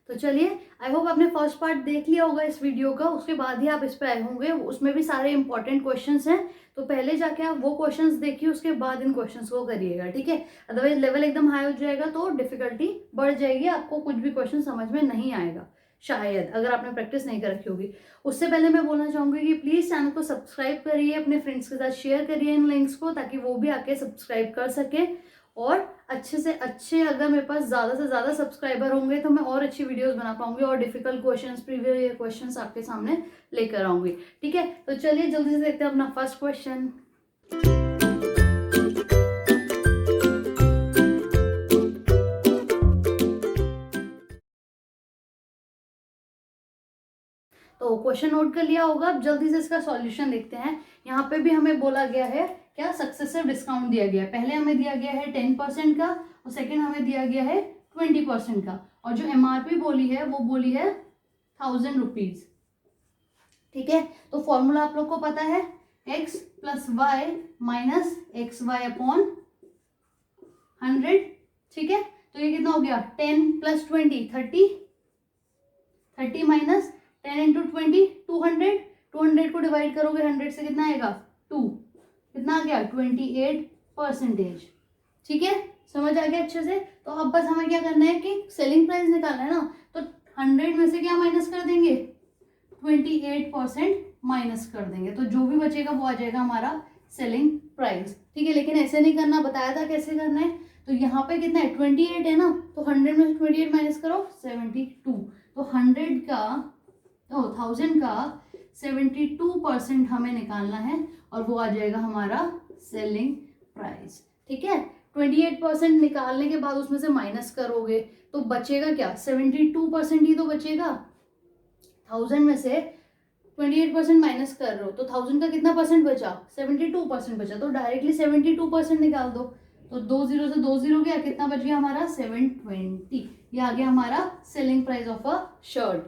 तो चलिए, I hope आपने फर्स्ट पार्ट देख लिया होगा इस वीडियो का, उसके बाद ही आप इस पे आए होंगे। उसमें भी सारे इंपॉर्टेंट क्वेश्चंस हैं, तो पहले जाके आप वो क्वेश्चंस देखिए, उसके बाद इन क्वेश्चंस को करिएगा, ठीक है। अदरवाइज लेवल एकदम हाई हो जाएगा तो डिफिकल्टी बढ़ जाएगी, आपको कुछ भी क्वेश्चन समझ में नहीं आएगा शायद, अगर आपने प्रैक्टिस नहीं कर रखी होगी। उससे पहले मैं बोलना चाहूंगी कि प्लीज चैनल को सब्सक्राइब करिए, अपने फ्रेंड्स के साथ शेयर करिए इन लिंक्स को, ताकि वो भी आके सब्सक्राइब कर सके। और अच्छे से अच्छे, अगर मेरे पास ज्यादा से ज्यादा सब्सक्राइबर होंगे तो मैं और अच्छी वीडियोस बना पाऊंगी और difficult questions, previous year questions आपके सामने लेकर आऊंगी, ठीक है। तो चलिए जल्दी से देखते हैं अपना फर्स्ट क्वेश्चन। तो क्वेश्चन नोट कर लिया होगा, अब जल्दी से इसका सॉल्यूशन देखते हैं। यहाँ पे भी हमें बोला गया है क्या, सक्सेसिव डिस्काउंट दिया गया है। पहले हमें दिया गया है 10% का, और सेकेंड हमें दिया गया है 20% का, और जो एमआरपी बोली है वो बोली है 1000 रुपीज, ठीक है। तो फॉर्मूला आप लोग को पता है, x plus y minus x y upon 100, ठीक है। तो ये कितना हो गया, 10 प्लस 20 30, 30 माइनस 10 इंटू 20 200, 200 को डिवाइड करोगे 100 से कितना आएगा 2, कितना आ गया 28%, ठीक है। समझ आ गया अच्छे से। तो अब बस हमें क्या करना है कि सेलिंग प्राइस निकालना है ना, तो 100 में से क्या माइनस कर देंगे, 28% माइनस कर देंगे, तो जो भी बचेगा वो आ जाएगा हमारा सेलिंग प्राइस, ठीक है। लेकिन ऐसे नहीं करना, बताया था कैसे करना है। तो यहाँ पे कितना है 28 है ना, तो 100 में से 28 माइनस करो 72, तो 100 का 1000 का 72% हमें निकालना है, और वो आ जाएगा हमारा सेलिंग प्राइस, ठीक है। 28% निकालने के बाद उसमें से माइनस करोगे तो बचेगा क्या, 72% ही तो बचेगा। 1000 में से 28% माइनस कर रहे हो तो 1000 का कितना परसेंट बचा, 72% बचा, तो डायरेक्टली 72% निकाल दो। तो 20 से 20 गया, कितना बच गया हमारा 720, ये आ गया हमारा selling price of a shirt,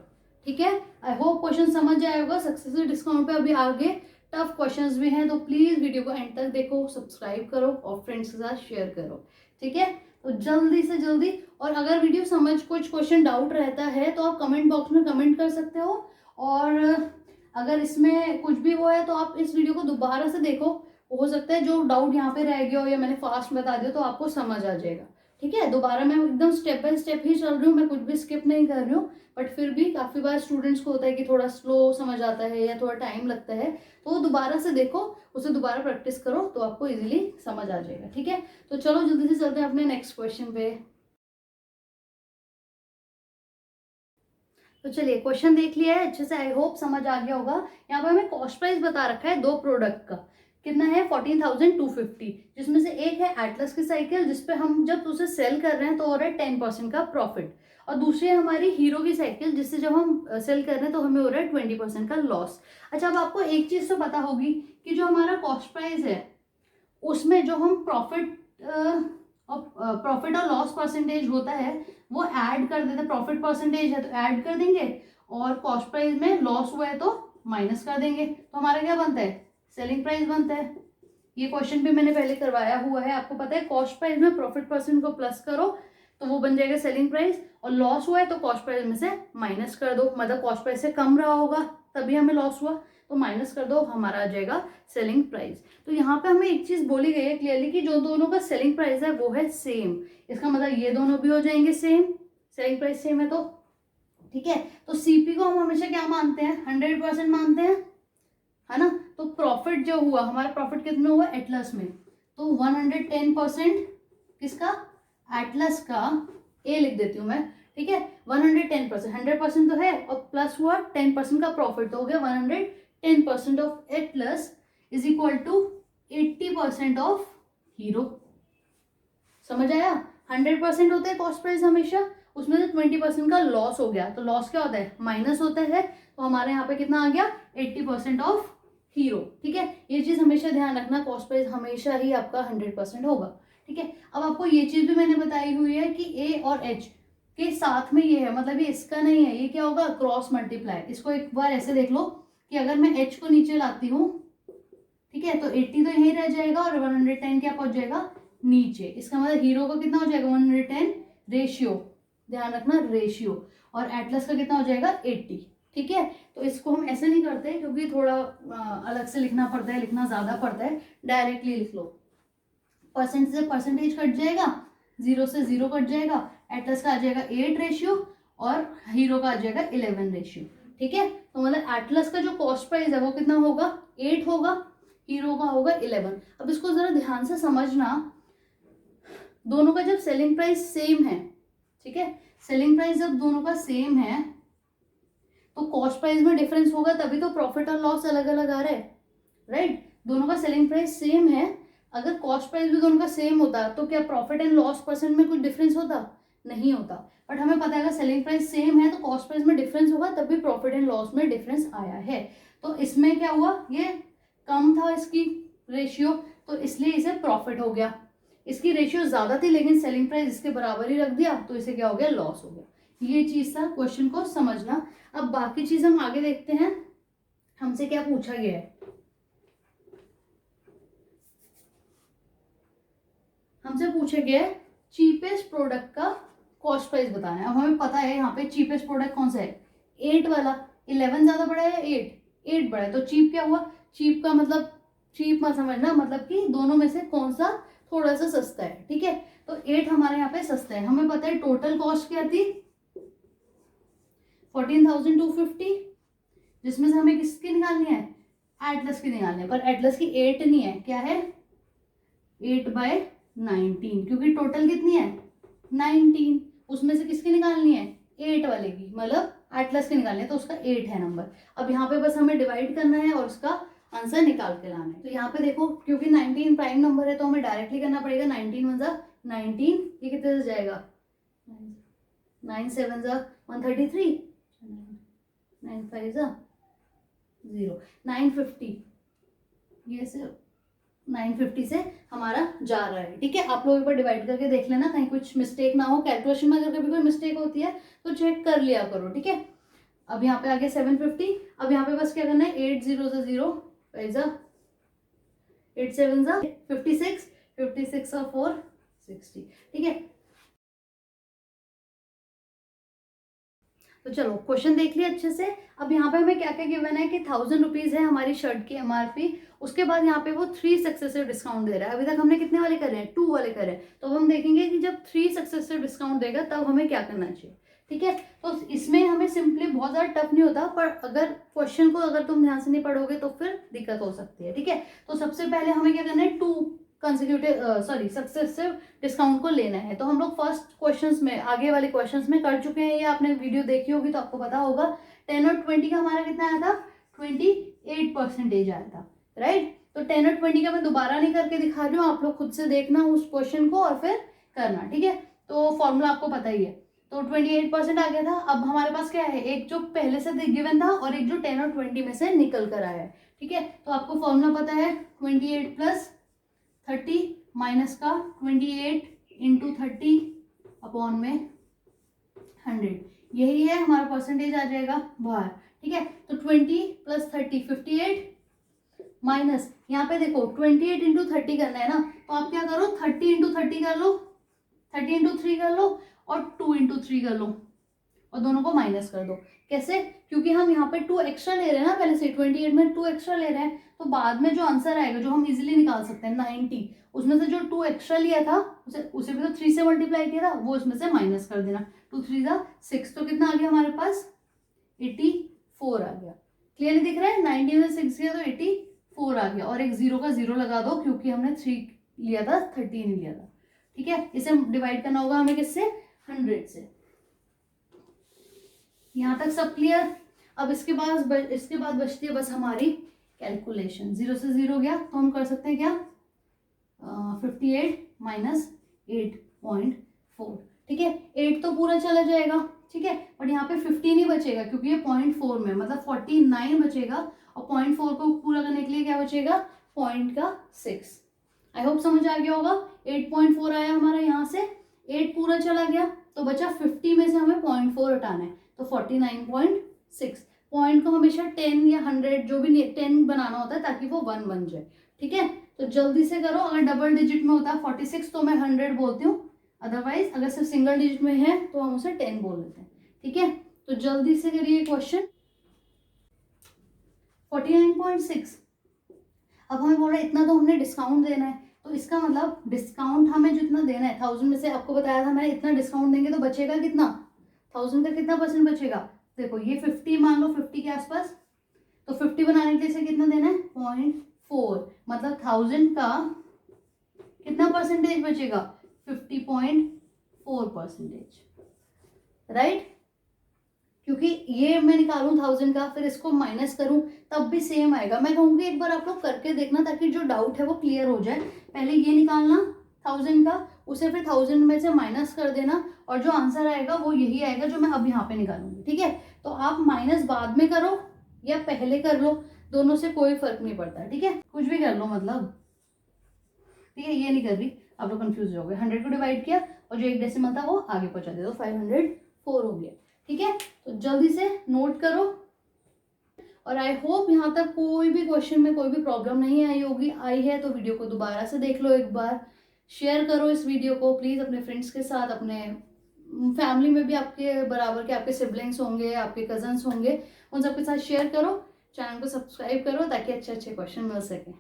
ठीक है। आई होप क्वेश्चन समझ आया होगा। सक्सेसिव डिस्काउंट पे अभी आगे टफ क्वेश्चंस भी हैं, तो प्लीज वीडियो को एंड तक देखो, सब्सक्राइब करो और फ्रेंड्स के साथ शेयर करो, ठीक है। तो जल्दी से जल्दी, और अगर वीडियो समझ कुछ क्वेश्चन डाउट रहता है तो आप कमेंट बॉक्स में कमेंट कर सकते हो, और अगर इसमें कुछ भी वो है तो आप इस वीडियो को दोबारा से देखो, हो सकता है जो डाउट यहाँ पे रह गया हो या मैंने फास्ट बता दिया तो आपको समझ आ जाएगा, ठीक है। दोबारा मैं एकदम स्टेप बाय स्टेप ही चल रही हूँ, मैं कुछ भी स्किप नहीं कर रही हूँ, बट फिर भी काफी बार स्टूडेंट्स को होता है कि थोड़ा स्लो समझ आता है या थोड़ा टाइम लगता है, तो दोबारा से देखो, उसे दोबारा प्रैक्टिस करो तो आपको इजीली समझ आ जाएगा, ठीक है। तो चलो जल्दी से चलते हैं अपने नेक्स्ट क्वेश्चन पे। तो चलिए क्वेश्चन देख लिया है अच्छे से, आई होप समझ आ गया होगा। यहाँ पर हमें कॉस्ट प्राइस बता रखा है दो प्रोडक्ट का, कितना है 14,250, जिसमें से एक है एटलस की साइकिल, जिसपे हम जब उसे सेल कर रहे हैं तो हो रहा है 10% का प्रॉफिट, और दूसरी है हमारी हीरो की साइकिल, जिससे जब हम सेल कर रहे हैं तो हमें हो रहा है 20% का लॉस। अच्छा, अब आपको एक चीज तो पता होगी कि जो हमारा कॉस्ट प्राइस है उसमें जो हम प्रॉफिट और लॉस परसेंटेज होता है वो ऐड कर देते हैं। प्रॉफिट परसेंटेज है तो ऐड कर देंगे, और कॉस्ट प्राइस में लॉस हुआ है तो माइनस कर देंगे, तो हमारा क्या बनता है, सेलिंग प्राइस बनता है। ये क्वेश्चन भी मैंने पहले करवाया हुआ है, आपको पता है कॉस्ट प्राइस में प्रॉफिट परसेंट को प्लस करो तो वो बन जाएगा सेलिंग प्राइस, और लॉस हुआ है तो कॉस्ट प्राइस में से माइनस कर दो, मतलब कॉस्ट प्राइस से कम रहा होगा तभी हमें लॉस हुआ, तो माइनस कर दो, हमारा आ जाएगा सेलिंग प्राइस। तो यहाँ पे हमें एक चीज बोली गई है क्लियरली कि जो दोनों का सेलिंग प्राइस है वो है सेम, इसका मतलब ये दोनों भी हो जाएंगे सेम, सेलिंग प्राइस सेम है तो, ठीक है। तो सीपी को हम हमेशा क्या मानते हैं, 100% मानते हैं, है ना। तो प्रॉफिट जो हुआ, हमारा प्रॉफिट कितना हुआ एटलस में, तो 110% किसका, एटलस का, ए लिख देती हूँ मैं, ठीक है। 110%, 100% तो है और प्लस हुआ 10% का प्रॉफिट, तो हो गया 110% of Atlas is equal to 80% of Hero. समझ आया, 100% होता है कॉस्ट प्राइस हमेशा, उसमें से 20% का लॉस हो गया, तो लॉस क्या होता है, माइनस होता है, तो हमारे यहाँ पे कितना आ गया 80% ऑफ हीरो, ठीक है। ये चीज हमेशा ध्यान रखना, कॉस्ट प्राइस हमेशा ही आपका 100% होगा, ठीक है। अब आपको ये चीज भी मैंने बताई हुई है कि ए और एच के साथ में ये है, मतलब ये इसका नहीं है, ये क्या होगा क्रॉस मल्टीप्लाई। इसको एक बार ऐसे देख लो कि अगर मैं एच को नीचे लाती हूँ, ठीक है, तो 80 तो यहीं रह जाएगा और 110 क्या पहुंच जाएगा नीचे, इसका मतलब हीरो का कितना हो जाएगा 110 रेशियो ध्यान रखना रेशियो, और एटलस का कितना हो जाएगा 80। ठीक है, तो इसको हम ऐसे नहीं करते क्योंकि थोड़ा अलग से लिखना पड़ता है, लिखना ज़्यादा पड़ता है, डायरेक्टली लिख लो। परसेंट से परसेंटेज कट जाएगा, 0 से 0 कट जाएगा, एटलस का आ जाएगा 8 रेशियो और हीरो का आ जाएगा 11 रेशियो। ठीक है, तो मतलब एटलस का जो कॉस्ट प्राइस है वो कितना होगा 8 होगा, हीरो का होगा 11। अब इसको जरा ध्यान से समझना, दोनों का जब सेलिंग प्राइस सेम है, ठीक है, सेलिंग प्राइस जब दोनों का सेम है तो कॉस्ट प्राइस में डिफरेंस होगा, तभी तो प्रॉफिट और लॉस अलग अलग आ रहा है, राइट। दोनों का सेलिंग प्राइस सेम है, अगर कॉस्ट प्राइस भी दोनों का सेम होता तो क्या प्रॉफिट एंड लॉस परसेंट में कुछ डिफरेंस होता, नहीं होता। बट हमें पता है अगर सेलिंग प्राइस सेम है तो कॉस्ट प्राइस में डिफरेंस होगा, तभी प्रॉफिट एंड लॉस में डिफरेंस आया है। तो इसमें क्या हुआ, ये कम था इसकी रेशियो, तो इसलिए इसे प्रॉफिट हो गया। इसकी रेशियो ज्यादा थी लेकिन सेलिंग प्राइस इसके बराबर ही रख दिया, तो इसे क्या हो गया, लॉस हो गया। ये चीज था, क्वेश्चन को समझना। अब बाकी चीज हम आगे देखते हैं, हमसे क्या पूछा गया है। हमसे पूछा गया है चीपेस्ट प्रोडक्ट का कॉस्ट प्राइस बताना है। अब हमें पता है यहाँ पे चीपेस्ट प्रोडक्ट कौन सा है, 8 वाला। 11 ज्यादा बड़ा है, 8 बड़ा है, तो चीप क्या हुआ, चीप का मतलब चीप मत समझना, मतलब कि दोनों में से कौन सा थोड़ा सा सस्ता है। ठीक है, तो 8 हमारे यहाँ पे सस्ता है। हमें पता है टोटल कॉस्ट क्या थी 14,250, जिसमें से हमें किसकी निकालनी है, एटलस की निकालनी है। पर एटलस की 8 नहीं है, क्या है 8/19, क्योंकि टोटल कितनी है 19, उसमें से किसकी निकालनी है 8 वाले की, मतलब एटलस की निकालनी है, तो उसका 8 है नंबर। अब यहाँ पे बस हमें डिवाइड करना है और उसका आंसर निकाल के लाना है। तो यहाँ पे देखो क्योंकि 19 प्राइम नंबर है तो हमें डायरेक्टली करना पड़ेगा, 19 1 जा 19, ये कितने से जाएगा 9 7 जा 133, 9 5 जा 0, 950, ये से 950 से हमारा जा रहा है। ठीक है, आप लोग एक बार डिवाइड करके देख लेना, कहीं कुछ मिस्टेक ना हो। कैलकुलेशन में अगर कभी कोई मिस्टेक होती है तो चेक कर लिया करो। ठीक है, अब यहाँ पे आ गया 750। अब यहाँ पे बस क्या करना है, 8 0 से 0 5 8 7 56, 56 और 4 60। ठीक है, तो चलो क्वेश्चन देख लिया अच्छे से। अब यहाँ पे हमें क्या क्या गिवन है कि 1000 रुपीज है हमारी शर्ट की एमआरपी, उसके बाद यहाँ पे वो 3 सक्सेसिव डिस्काउंट दे रहा है। अभी तक हमने कितने वाले करे हैं, 2 वाले करे हैं, तो हम देखेंगे कि जब 3 सक्सेसिव डिस्काउंट देगा तब हमें क्या करना चाहिए। ठीक है, तो इसमें हमें सिंपली बहुत ज्यादा टफ नहीं होता, पर अगर क्वेश्चन को अगर तुम ध्यान से नहीं पढ़ोगे तो फिर दिक्कत हो सकती है। ठीक है, तो सबसे पहले हमें क्या करना है, 2 सक्सेसिव डिस्काउंट को लेना है। तो हम लोग फर्स्ट क्वेश्चंस में, आगे वाले क्वेश्चंस में कर चुके हैं, ये आपने वीडियो देखी होगी तो आपको पता होगा। 10 और 20 का हमारा कितना आया था, 28% आया था, राइट। तो 10 और 20 का मैं दोबारा नहीं करके दिखा रही हूँ, आप लोग खुद से देखना उस क्वेश्चन को और फिर करना। ठीक है, तो फॉर्मूला आपको पता ही है। तो 28% आ गया था। अब हमारे पास क्या है, एक जो पहले से गिवन था और एक जो 10 और 20 में से निकल कर आया है। ठीक है, तो आपको फॉर्मूला पता है, 28 + 30 माइनस का 28 × 30 अपॉन में 100, यही है हमारा परसेंटेज आ जाएगा बाहर। ठीक है, तो 20 + 30 58 माइनस, यहाँ पे देखो 28 × 30 करना है ना, तो आप क्या करो 30 × 30 कर लो, 30 × 3 कर लो और 2 × 3 कर लो और दोनों को माइनस कर दो। कैसे, क्योंकि हम यहाँ पे 2 एक्स्ट्रा ले रहे हैं ना, पहले से 28 में 2 एक्स्ट्रा ले रहे हैं, तो बाद में जो आंसर आएगा जो हम इजीली निकाल सकते हैं 90, उसमें से जो 2 एक्स्ट्रा लिया था उसे भी तो 3 से मल्टीप्लाई किया था, वो उसमें से माइनस कर देना। 2 3 जा 6, तो कितना आ गया हमारे पास 84 आ गया। क्लियरली दिख रहा है, 90 में 6 गया तो 84 आ गया, और एक 0 का 0 लगा दो क्योंकि हमने 3 लिया था, 30 नहीं लिया था। ठीक है, इसे डिवाइड करना होगा हमें किससे, 100 से। यहाँ तक सब क्लियर। अब इसके बाद बचती है बस हमारी कैलकुलेशन। 0 से 0 गया तो हम कर सकते हैं क्या, 58 - 8.4। ठीक है, 8 तो पूरा चला जाएगा, ठीक है, बट यहाँ पे 15 ही बचेगा क्योंकि ये 0.4 में, मतलब 49 बचेगा, और 0.4 को पूरा करने के लिए क्या बचेगा, 0.6। आई होप समझ आ गया होगा। 8.4 आया हमारा, यहाँ से 8 पूरा चला गया तो बचा 50 में से हमें 0.4 हटाना है, तो 49.6। पॉइंट को हमेशा 10 या 100 जो भी 10 बनाना होता है ताकि वो 1 बन जाए। ठीक है, तो जल्दी से करो, अगर डबल डिजिट में होता है 46 तो मैं 100 बोलती हूँ, अदरवाइज अगर सिर्फ सिंगल डिजिट में है तो हम उसे 10 बोल देते हैं, ठीक है। तो जल्दी से करिए क्वेश्चन 49.6। अब हमें बोल रहा है इतना तो हमने डिस्काउंट देना है, तो इसका मतलब डिस्काउंट हमें जितना देना है 1000 में से, आपको बताया था मैंने इतना डिस्काउंट देंगे तो बचेगा कितना, 1000 का कितना % बचेगा। देखो ये 50 मान लो, 50 के आसपास, तो 50 बनाने के लिए इसे कितना देना है 0.4, मतलब 1000 का कितना % बचेगा 50.4%, राइट। क्योंकि ये मैं निकालूं 1000 का, फिर इसको माइनस करूं तब भी सेम आएगा। मैं कहूंगी एक बार आप लोग करके देखना ताकि जो डाउट है वो क्लियर हो जाए। पहले ये निकालना 1000 का, उसे फिर 1000 में से माइनस कर देना, और जो आंसर आएगा वो यही आएगा जो मैं अब यहाँ पे निकालूंगी, ठीक है। तो आप माइनस बाद में करो या पहले कर लो, दोनों से कोई फर्क नहीं पड़ता, ठीक है, कुछ भी कर लो मतलब, ठीक है। ये नहीं कर रही, आप लोग कंफ्यूज हो गए। 100 को डिवाइड किया और जो एक डेसिमल था वो आगे पहुंचा दे, तो 504 हो गया, ठीक है। तो जल्दी से नोट करो, और आई होप यहाँ तक कोई भी क्वेश्चन में कोई भी प्रॉब्लम नहीं आई होगी। आई है तो वीडियो को दोबारा से देख लो एक बार, शेयर करो इस वीडियो को प्लीज़ अपने फ्रेंड्स के साथ, अपने फैमिली में भी आपके बराबर के आपके सिबलिंग्स होंगे, आपके कजन्स होंगे, उन सबके साथ शेयर करो। चैनल को सब्सक्राइब करो ताकि अच्छे अच्छे क्वेश्चन मिल सके।